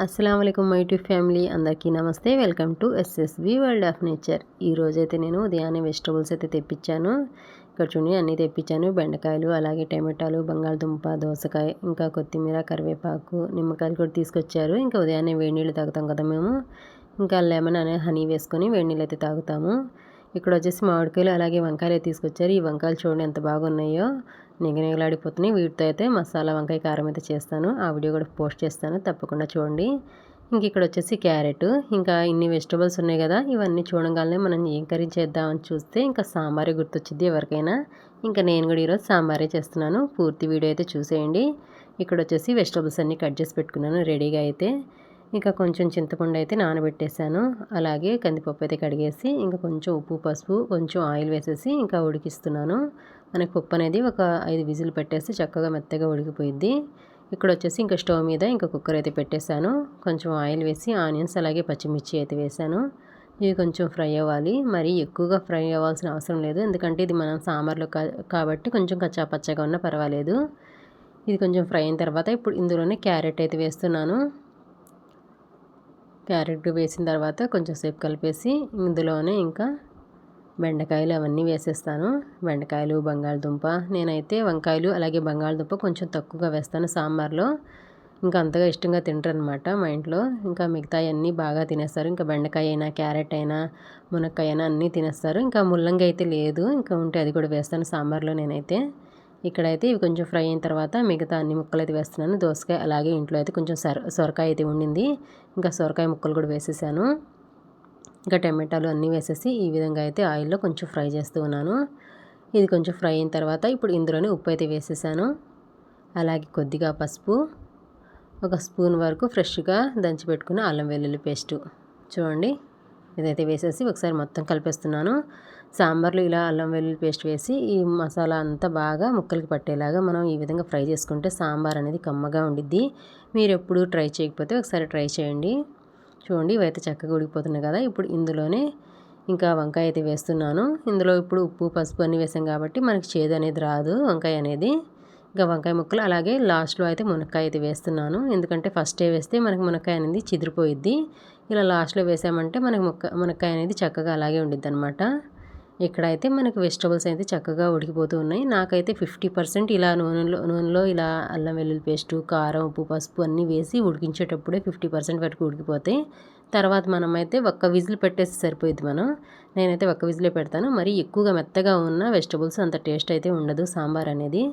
అస్సలాముఅలైకుం my to family అందరికీ నమస్తే. Welcome to SSB world of nature. ఈరోజైతే నేను ఉదయాన్నే వెజిటబుల్స్ అయితే తెప్పించాను. ఇక్కడ చూడండి అన్నీ తెప్పించాను. బెండకాయలు, అలాగే టమాటాలు, బంగాళదుంప, దోసకాయ, ఇంకా కొత్తిమీర, కరివేపాకు, నిమ్మకాయలు కూడా తీసుకొచ్చారు. ఇంకా ఉదయాన్నే వేడి నీళ్ళు తాగుతాం కదా మేము. ఇంకా లెమన్ అనే హనీ వేసుకొని వేడి నీళ్ళు అయితే తాగుతాము. ఇక్కడ వచ్చేసి మామిడికాయలు అలాగే వంకాయలు తీసుకొచ్చారు. ఈ వంకాయలు చూడండి ఎంత బాగున్నాయో, నిగనిగలాడిపోతున్నాయి. వీటితో అయితే మసాలా వంకాయ కారం అయితే చేస్తాను. ఆ వీడియో కూడా పోస్ట్ చేస్తాను, తప్పకుండా చూడండి. ఇంక ఇక్కడ వచ్చేసి క్యారెట్, ఇంకా ఇన్ని వెజిటబుల్స్ ఉన్నాయి కదా, ఇవన్నీ చూడగానే మనం ఏం కర్రీ చేద్దామని చూస్తే ఇంకా సాంబారే గుర్తొచ్చింది ఎవరికైనా. ఇంకా నేను కూడా ఈరోజు సాంబారే చేస్తున్నాను. పూర్తి వీడియో అయితే చూసేయండి. ఇక్కడ వచ్చేసి వెజిటబుల్స్ అన్నీ కట్ చేసి పెట్టుకున్నాను రెడీగా అయితే. ఇంకా కొంచెం చింతపండు అయితే నానబెట్టేశాను. అలాగే కందిపప్పు అయితే కడిగేసి ఇంకా కొంచెం ఉప్పు, పసుపు, కొంచెం ఆయిల్ వేసేసి ఇంకా ఉడికిస్తున్నాను. మనకి పప్పు అనేది ఒక 5 విజిల్ పెట్టేసి చక్కగా మెత్తగా ఉడికిపోయిద్ది. ఇక్కడ వచ్చేసి ఇంకా స్టవ్ మీద ఇంకా కుక్కర్ అయితే పెట్టేశాను. కొంచెం ఆయిల్ వేసి ఆనియన్స్ అలాగే పచ్చిమిర్చి అయితే వేసాను. ఇవి కొంచెం ఫ్రై అవ్వాలి. మరి ఎక్కువగా ఫ్రై అవ్వాల్సిన అవసరం లేదు, ఎందుకంటే ఇది మనం సాంబార్లో కాబట్టి కొంచెం కచ్చా పచ్చగా ఉన్నా పర్వాలేదు. ఇది కొంచెం ఫ్రై అయిన తర్వాత ఇప్పుడు ఇందులోనే క్యారెట్ అయితే వేస్తున్నాను. క్యారెట్ వేసిన తర్వాత కొంచెం సేపు కలిపేసి ఇందులోనే ఇంకా బెండకాయలు అవన్నీ వేసేస్తాను. బెండకాయలు, బంగాళదుంప, నేనైతే వంకాయలు అలాగే బంగాళదుంప కొంచెం తక్కువగా వేస్తాను సాంబార్లో. ఇంకా అంతగా ఇష్టంగా తింటారనమాట మా ఇంట్లో. ఇంకా మిగతా అన్నీ బాగా తినేస్తారు. ఇంకా బెండకాయ అయినా, క్యారెట్ అయినా, మునక్కాయ అయినా అన్నీ తినేస్తారు. ఇంకా ముల్లంగి అయితే లేదు, ఇంకా ఉంటే అది కూడా వేస్తాను సాంబార్లో నేనైతే. ఇక్కడైతే ఇవి కొంచెం ఫ్రై అయిన తర్వాత మిగతా అన్ని ముక్కలు అయితే వేస్తున్నాను. దోసకాయ అలాగే ఇంట్లో అయితే కొంచెం సొరకాయ అయితే ఉండింది, ఇంకా సొరకాయ ముక్కలు కూడా వేసేసాను. ఇంకా టమాటాలు అన్నీ వేసేసి ఈ విధంగా అయితే ఆయిల్లో కొంచెం ఫ్రై చేస్తూ ఉన్నాను. ఇది కొంచెం ఫ్రై అయిన తర్వాత ఇప్పుడు ఇందులోనే ఉప్పు అయితే వేసేసాను. అలాగే కొద్దిగా పసుపు, ఒక స్పూన్ వరకు ఫ్రెష్గా దంచి పెట్టుకున్న అల్లం వెల్లుల్లి పేస్టు చూడండి, ఇదైతే వేసేసి ఒకసారి మొత్తం కలిపేస్తున్నాను. సాంబార్లో ఇలా అల్లం వెల్లుల్లి పేస్ట్ వేసి ఈ మసాలా అంతా బాగా ముక్కలకి పట్టేలాగా మనం ఈ విధంగా ఫ్రై చేసుకుంటే సాంబార్ అనేది కమ్మగా ఉండిద్ది. మీరు ఎప్పుడు ట్రై చేయకపోతే ఒకసారి ట్రై చేయండి. చూడండి ఇవైతే చక్కగా ఉడికిపోతున్నాయి కదా. ఇప్పుడు ఇందులోనే ఇంకా వంకాయ అయితే వేస్తున్నాను. ఇందులో ఇప్పుడు ఉప్పు, పసుపు అన్నీ వేసాం కాబట్టి మనకి చేదు అనేది రాదు వంకాయ అనేది. ఇంకా వంకాయ ముక్కలు అలాగే లాస్ట్లో అయితే మునక్కాయ అయితే వేస్తున్నాను, ఎందుకంటే ఫస్టే వేస్తే మనకి మునక్కాయ అనేది చిదిరిపోయిద్ది. ఇలా లాస్ట్లో వేసామంటే మనకి మునక్కాయ అనేది చక్కగా అలాగే ఉండిద్ది అనమాట. ఇక్కడైతే మనకి వెజిటబుల్స్ అయితే చక్కగా ఉడికిపోతూ ఉన్నాయి. నాకైతే 50% ఇలా నూనెలో ఇలా అల్లం వెల్లుల్లి పేస్టు, కారం, ఉప్పు, పసుపు అన్నీ వేసి ఉడికించేటప్పుడే 50% వరకు ఉడికిపోతాయి. తర్వాత మనమైతే ఒక్క విజిల్ పెట్టేసి సరిపోయిద్ది నేనైతే ఒక్క విజిలే పెడతాను. మరి ఎక్కువగా మెత్తగా ఉన్న వెజిటబుల్స్ అంత టేస్ట్ అయితే ఉండదు సాంబార్ అనేది.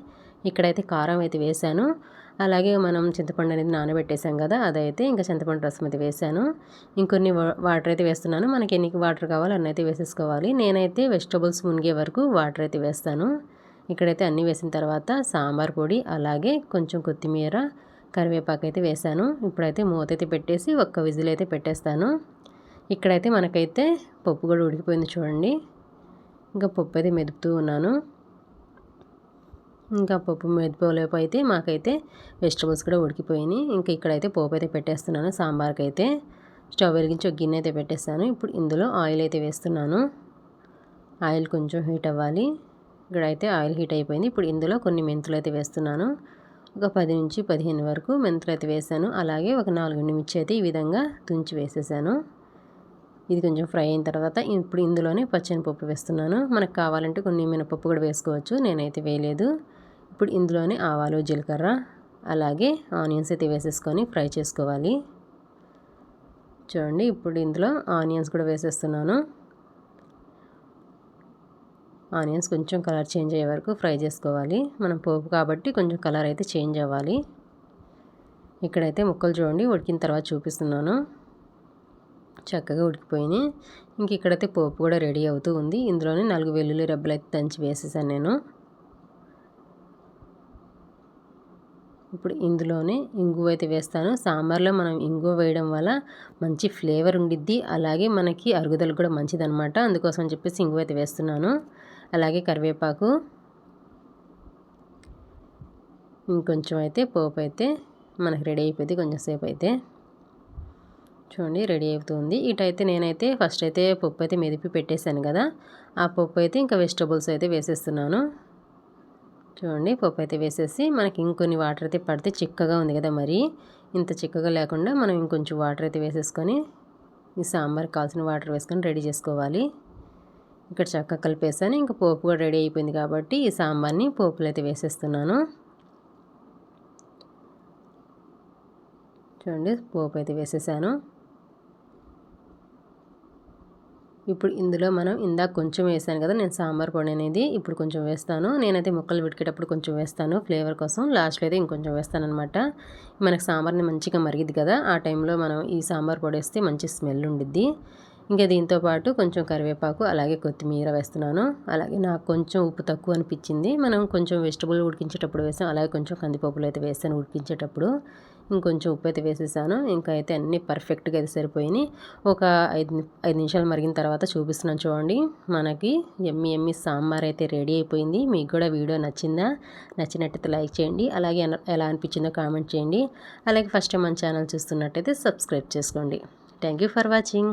ఇక్కడైతే కారం అయితే వేసాను. అలాగే మనం చింతపండు అనేది నానబెట్టేసాం కదా, అదైతే ఇంకా చింతపండు రసం అయితే వేసాను. ఇంకొన్ని వాటర్ అయితే వేస్తున్నాను. మనకి ఎన్ని వాటర్ కావాలో అన్నీ అయితే వేసేసుకోవాలి. నేనైతే వెజిటబుల్స్ మునిగే వరకు వాటర్ అయితే వేస్తాను. ఇక్కడైతే అన్నీ వేసిన తర్వాత సాంబార్ పొడి అలాగే కొంచెం కొత్తిమీర, కరివేపాకు అయితే వేసాను. ఇప్పుడైతే మూత అయితే పెట్టేసి ఒక్క విజిల్ అయితే పెట్టేస్తాను. ఇక్కడైతే మనకైతే పప్పు కూడా ఉడికిపోయింది చూడండి. ఇంకా పప్పు అయితే మెదుపుతూ ఉన్నాను. ఇంకా పప్పు మెదిపోలేపు అయితే మాకైతే వెజిటబుల్స్ కూడా ఉడికిపోయినాయి. ఇంకా ఇక్కడైతే పోపు అయితే పెట్టేస్తున్నాను. సాంబార్కి అయితే స్టవ్ వెలిగించి ఒక గిన్నె అయితే పెట్టేస్తాను. ఇప్పుడు ఇందులో ఆయిల్ అయితే వేస్తున్నాను. ఆయిల్ కొంచెం హీట్ అవ్వాలి. ఇక్కడైతే ఆయిల్ హీట్ అయిపోయింది. ఇప్పుడు ఇందులో కొన్ని మెంతులు అయితే వేస్తున్నాను. ఒక 10 నుంచి 15 వరకు మెంతులు అయితే వేసాను. అలాగే ఒక 4 ఎండుమిర్చి అయితే ఈ విధంగా తుంచి వేసేసాను. ఇది కొంచెం ఫ్రై అయిన తర్వాత ఇప్పుడు ఇందులోనే పచ్చెనపప్పు వేస్తున్నాను. మనకు కావాలంటే కొన్ని మినపప్పు కూడా వేసుకోవచ్చు, నేనైతే వేయలేదు. ఇప్పుడు ఇందులోనే ఆవాలు, జీలకర్ర అలాగే ఆనియన్స్ అయితే వేసేసుకొని ఫ్రై చేసుకోవాలి. చూడండి ఇప్పుడు ఇందులో ఆనియన్స్ కూడా వేసేస్తున్నాను. ఆనియన్స్ కొంచెం కలర్ చేంజ్ అయ్యే వరకు ఫ్రై చేసుకోవాలి. మనం పోపు కాబట్టి కొంచెం కలర్ అయితే చేంజ్ అవ్వాలి. ఇక్కడైతే ముక్కలు చూడండి ఉడికిన తర్వాత చూపిస్తున్నాను. చక్కగా ఉడికిపోయినాయి. ఇంక ఇక్కడైతే పోపు కూడా రెడీ అవుతూ ఉంది. ఇందులోనే 4 వెల్లుల్లి రెబ్బలు అయితే దంచి వేసేసాను నేను. ఇప్పుడు ఇందులోనే ఇంగువ అయితే వేస్తాను. సాంబార్లో మనం ఇంగువ వేయడం వల్ల మంచి ఫ్లేవర్ ఉండిద్ది, అలాగే మనకి అరుగుదల కూడా మంచిదన్నమాట. అందుకోసం అని చెప్పేసి ఇంగువ అయితే వేస్తున్నాను. అలాగే కరివేపాకు, ఇంకొంచెం అయితే పోపు అయితే మనకి రెడీ అయిపోయింది. కొంచెం సేపు అయితే చూడండి రెడీ అవుతుంది. ఇటైతే నేనైతే ఫస్ట్ అయితే పప్పు అయితే మెదిపి పెట్టేశాను కదా, ఆ పప్పు అయితే ఇంకా వెజిటబుల్స్ అయితే వేసేస్తున్నాను. చూడండి పప్పు అయితే వేసేసి మనకి ఇంకొన్ని వాటర్ అయితే పడితే చిక్కగా ఉంది కదా, మరి ఇంత చిక్కగా లేకుండా మనం ఇంకొంచెం వాటర్ అయితే వేసేసుకొని ఈ సాంబార్కి కావాల్సిన వాటర్ వేసుకొని రెడీ చేసుకోవాలి. ఇక్కడ చక్కగా కలిపేసాను. ఇంకా పోపు కూడా రెడీ అయిపోయింది కాబట్టి ఈ సాంబార్ని పోపులో అయితే వేసేస్తున్నాను. చూడండి పోపు అయితే వేసేసాను. ఇప్పుడు ఇందులో మనం ఇందాక కొంచెం వేసాను కదా నేను సాంబార్ పొడి అనేది, ఇప్పుడు కొంచెం వేస్తాను. నేనైతే ముక్కలు ఉడికేటప్పుడు కొంచెం వేస్తాను ఫ్లేవర్ కోసం. లాస్ట్లో అయితే ఇంకొంచెం వేస్తానన్నమాట. మనకు సాంబార్ని మంచిగా మరిగిద్ది కదా, ఆ టైంలో మనం ఈ సాంబార్ పొడి వేస్తే మంచి స్మెల్ ఉండిద్ది. ఇంకా దీంతో పాటు కొంచెం కరివేపాకు అలాగే కొత్తిమీర వేస్తున్నాను. అలాగే నాకు కొంచెం ఉప్పు తక్కువ అనిపించింది. మనం కొంచెం వెజిటబుల్ ఉడికించేటప్పుడు వేసాం, అలాగే కొంచెం కందిపప్పులు అయితే వేసాను ఉడికించేటప్పుడు. ఇంకొంచెం ఉప్పు అయితే వేసేసాను. ఇంకా అయితే అన్నీ పర్ఫెక్ట్గా అయితే సరిపోయినాయి. ఒక 5 నిమిషాలు మరిగిన తర్వాత చూపిస్తున్నాను చూడండి. మనకి ఎమ్మి ఎమ్మి సాంబార్ అయితే రెడీ అయిపోయింది. మీకు కూడా వీడియో నచ్చిందా? నచ్చినట్టయితే లైక్ చేయండి. అలాగే ఎలా అనిపించిందో కామెంట్ చేయండి. అలాగే ఫస్ట్ టైం మన ఛానల్ చూస్తున్నట్టయితే సబ్స్క్రైబ్ చేసుకోండి. Thank you for watching.